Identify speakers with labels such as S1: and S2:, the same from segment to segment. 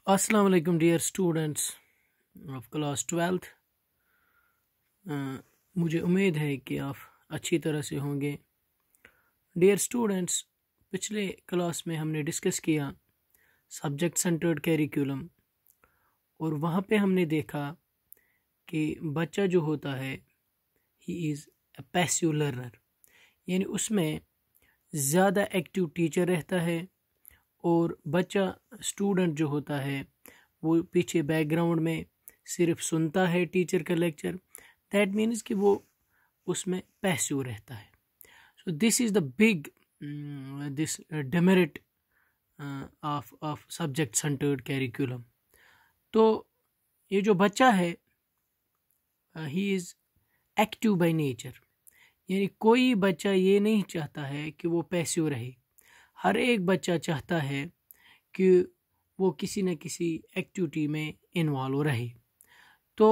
S1: अस्सलाम वालेकुम dear students of class 12th। मुझे उम्मीद है कि आप अच्छी तरह से होंगे। डियर स्टूडेंट्स, पिछले क्लास में हमने डिस्कस किया सब्जेक्ट सेंटर्ड कैरिकुलम, और वहाँ पे हमने देखा कि बच्चा जो होता है he is a passive learner, यानी उसमें ज़्यादा एक्टिव टीचर रहता है और बच्चा स्टूडेंट जो होता है वो पीछे बैकग्राउंड में सिर्फ सुनता है टीचर का लेक्चर। दैट मीन्स कि वो उसमें पैसिव रहता है। So this is the big this demerit of subject centred curriculum. तो ये जो बच्चा है he is active by nature, यानी कोई बच्चा ये नहीं चाहता है कि वो पैसिव रहे। हर एक बच्चा चाहता है कि वो किसी न किसी एक्टिविटी में इन्वॉल्व रहे। तो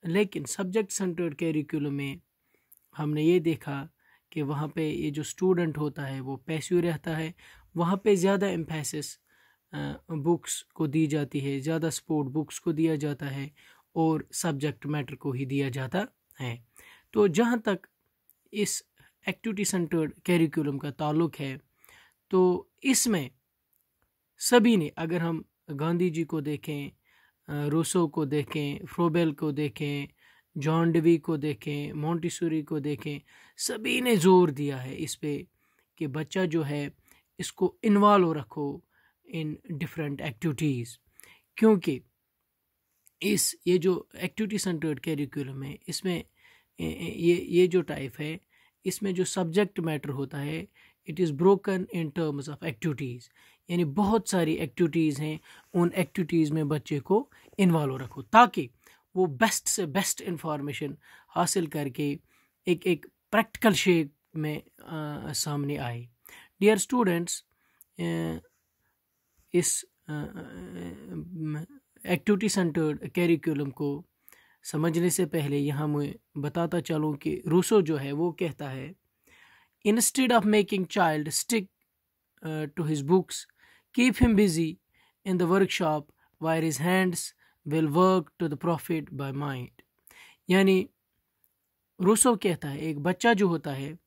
S1: लेकिन सब्जेक्ट सेंटर्ड कैरिकुलम में हमने ये देखा कि वहाँ पे ये जो स्टूडेंट होता है वो पैसिव रहता है। वहाँ पे ज़्यादा एम्फेसिस बुक्स को दी जाती है, ज़्यादा सपोर्ट बुक्स को दिया जाता है और सब्जेक्ट मैटर को ही दिया जाता है। तो जहाँ तक इस एक्टिविटी सेंटर्ड कैरिकुलम का ताल्लुक है, तो इसमें सभी ने, अगर हम गांधी जी को देखें, रूसो को देखें, फ्रोबेल को देखें, जॉन डेवी को देखें, मोंटेसोरी को देखें, सभी ने जोर दिया है इस पे कि बच्चा जो है इसको इन्वॉल्व रखो इन डिफरेंट एक्टिविटीज़। क्योंकि ये जो एक्टिविटी सेंटर्ड कैरिकुलम है, इसमें ये जो टाइप है, इसमें जो सब्जेक्ट मैटर होता है it is broken in terms of activities, यानी बहुत सारी एक्टिविटीज़ हैं। उन एक्टिविटीज़ में बच्चे को इन्वॉल्व रखो ताकि वो बेस्ट से बेस्ट इंफॉर्मेशन हासिल करके एक प्रैक्टिकल शेप में सामने आए। डियर स्टूडेंट्स, इस एक्टिविटी सेंटर्ड कैरिकुलम को समझने से पहले यहाँ मैं बताता चलूँ कि रूसो जो है वो कहता है, instead of making child stick to his books, keep him busy in the workshop where his hands will work to the profit by mind। यानी रूसो कहता है एक बच्चा जो होता है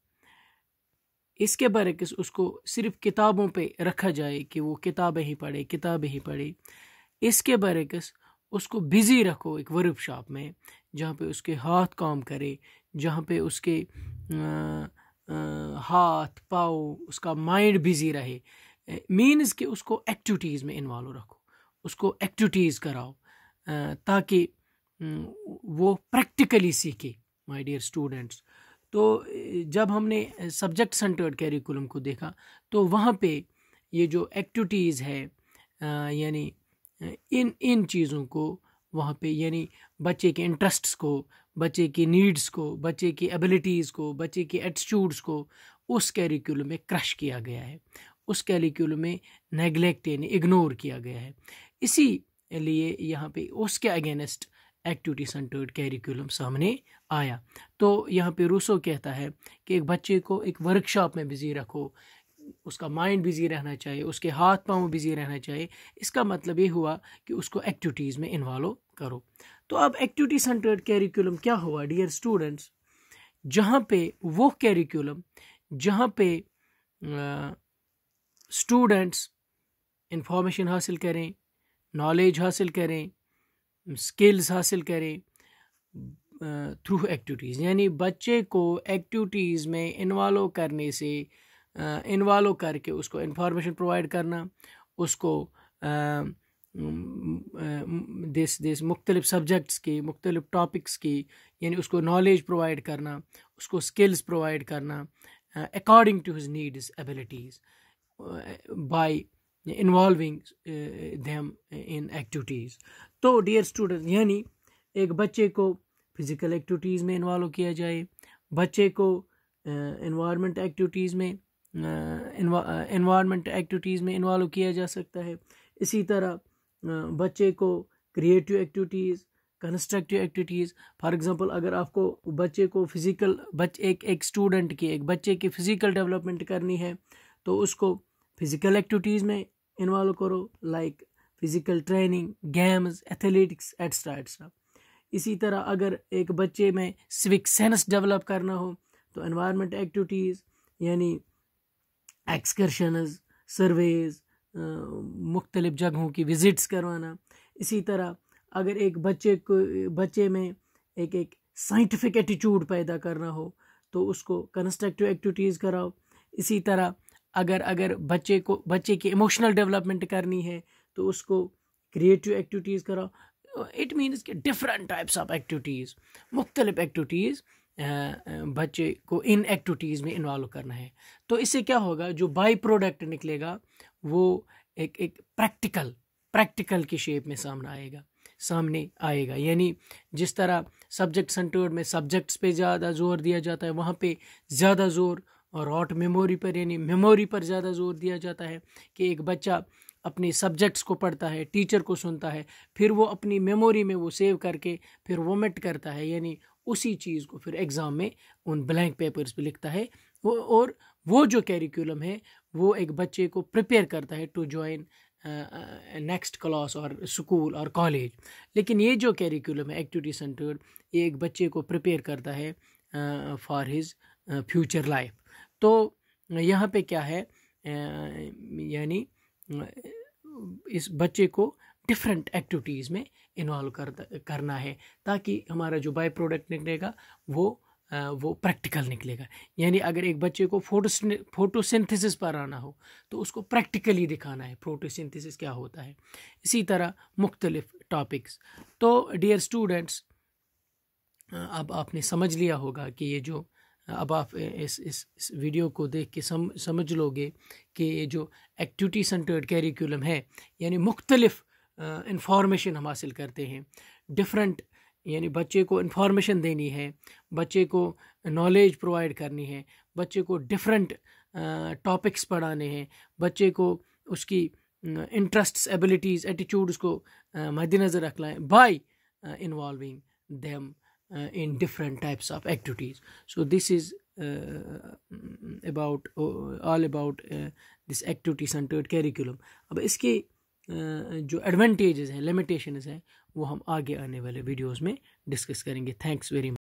S1: इसके बरक्स उसको सिर्फ किताबों पे रखा जाए कि वो किताबें ही पढ़े। इसके बरक्स उसको बिजी रखो एक वर्कशॉप में जहाँ पे उसके हाथ काम करे, जहाँ पे उसके हाथ पाँव, उसका माइंड बिजी रहे। मीन्स कि उसको एक्टिविटीज़ में इन्वॉल्व रखो, उसको एक्टिविटीज़ कराओ ताकि वो प्रैक्टिकली सीखे। माय डियर स्टूडेंट्स, तो जब हमने सब्जेक्ट सेंटर्ड कैरिकुलम को देखा तो वहाँ पे ये जो एक्टिविटीज़ है यानी इन चीज़ों को वहाँ पे, यानी बच्चे के इंटरेस्ट्स को, बच्चे की नीड्स को, बच्चे की एबिलिटीज़ को, बच्चे की एटीट्यूड्स को उस कैरिकुलम में क्रश किया गया है, उस कैरिकुलम में नेगलेक्ट यानी इग्नोर किया गया है। इसी लिए यहाँ पे उसके अगेंस्ट एक्टिविटी सेंटर्ड कैरिकुलम सामने आया। तो यहाँ पे रूसो कहता है कि एक बच्चे को एक वर्कशॉप में बिजी रखो, उसका माइंड बिजी रहना चाहिए, उसके हाथ पाँव बिजी रहना चाहिए। इसका मतलब ये हुआ कि उसको एक्टिविटीज़ में इन्वॉल्व करो। तो अब एक्टिविटी सेंटर्ड कैरिकुलम क्या हुआ डियर स्टूडेंट्स, जहाँ पे वो कैरिकुलम जहाँ पे स्टूडेंट्स इंफॉर्मेशन हासिल करें, नॉलेज हासिल करें, स्किल्स हासिल करें थ्रू एक्टिविटीज़, यानी बच्चे को एक्टिविटीज़ में इन्वॉल्व करने से, इन्वॉल्व करके उसको इंफॉर्मेशन प्रोवाइड करना, उसको दिस मुख्तलिफ सब्जेक्ट्स की, मुख्तलिफ टॉपिक्स की, यानी उसको नॉलेज प्रोवाइड करना, उसको स्किल्स प्रोवाइड करना according to his needs abilities by involving them in activities. तो डियर स्टूडेंट, यानी एक बच्चे को फिज़िकल एक्टिविटीज़ में इन्वॉल्व किया जाए, बच्चे को एनवायरनमेंट एक्टिविटीज़ में इन्वॉल्व किया जा सकता है। इसी तरह बच्चे को creative activities, constructive activities, for example अगर आपको बच्चे को एक बच्चे की फ़िज़िकल डेवलपमेंट करनी है तो उसको फिज़िकल एक्टिविटीज़ में इन्वॉल्व करो, like physical training, games, athletics extra extra. इसी तरह अगर एक बच्चे में सिविक सेंस डेवलप करना हो तो एनवायरनमेंट एक्टिविटीज़ यानी एक्सकर्शंस, सर्वेज, मुख्तलिफ जगहों की विज़िट्स करवाना। इसी तरह अगर एक बच्चे में एक साइंटिफिक एटीट्यूड पैदा करना हो तो उसको कंस्ट्रक्टिव एक्टिविटीज़ कराओ। इसी तरह अगर बच्चे की इमोशनल डेवलपमेंट करनी है तो उसको क्रिएटिव एक्टिविटीज़ कराओ। इट मीन्स कि डिफरेंट टाइप्स ऑफ एक्टिविटीज़, मुख्तलिफ एक्टिविटीज़ बच्चे को इन एक्टिविटीज़ में इन्वॉल्व करना है। तो इससे क्या होगा, जो बाई प्रोडक्ट निकलेगा वो एक प्रैक्टिकल की शेप में सामने आएगा। यानी जिस तरह सब्जेक्ट सेंटर्ड में सब्जेक्ट्स पे ज़्यादा जोर दिया जाता है, वहाँ पे ज़्यादा जोर और रॉट मेमोरी पर यानी मेमोरी पर ज़्यादा जोर दिया जाता है कि एक बच्चा अपने सब्जेक्ट्स को पढ़ता है, टीचर को सुनता है, फिर वो अपनी मेमोरी में वो सेव करके फिर वोमिट करता है, यानी उसी चीज़ को फिर एग्ज़ाम में उन ब्लैंक पेपर्स पे लिखता है। वो जो कैरिकुलम है वो एक बच्चे को प्रिपेयर करता है टू ज्वाइन नेक्स्ट क्लास और स्कूल और कॉलेज। लेकिन ये जो कैरिकुलम है एक्टिविटी सेंटर्ड, ये एक बच्चे को प्रिपेयर करता है फॉर हिज फ्यूचर लाइफ। तो यहाँ पे क्या है, यानी इस बच्चे को डिफरेंट एक्टिविटीज़ में इन्वॉल्व करना है ताकि हमारा जो बाय प्रोडक्ट निकलेगा वो प्रैक्टिकल निकलेगा। यानी अगर एक बच्चे को फोटोसिंथेसिस पर आना हो तो उसको प्रैक्टिकली दिखाना है फोटोसिंथेसिस क्या होता है। इसी तरह मुख्तलिफ टॉपिक्स। तो डियर स्टूडेंट्स, अब आपने समझ लिया होगा कि ये जो अब आप इस वीडियो को देख के समझ लोगे कि ये जो एक्टिविटी सेंटर्ड कैरिकुलम है यानी मुख्तलिफ इंफॉर्मेशन हम हासिल करते हैं, डिफरेंट, यानी बच्चे को इंफॉर्मेशन देनी है, बच्चे को नॉलेज प्रोवाइड करनी है, बच्चे को डिफरेंट टॉपिक्स पढ़ाने हैं, बच्चे को उसकी इंटरेस्ट्स, एबिलिटीज़, एटीट्यूड्स को मद्देनज़र रखना है bye involving them in different types of activities. So this is all about this activity centered curriculum. अब इसके जो एडवांटेजेस हैं, लिमिटेशंस हैं, वो हम आगे आने वाले वीडियोस में डिस्कस करेंगे। Thanks very much.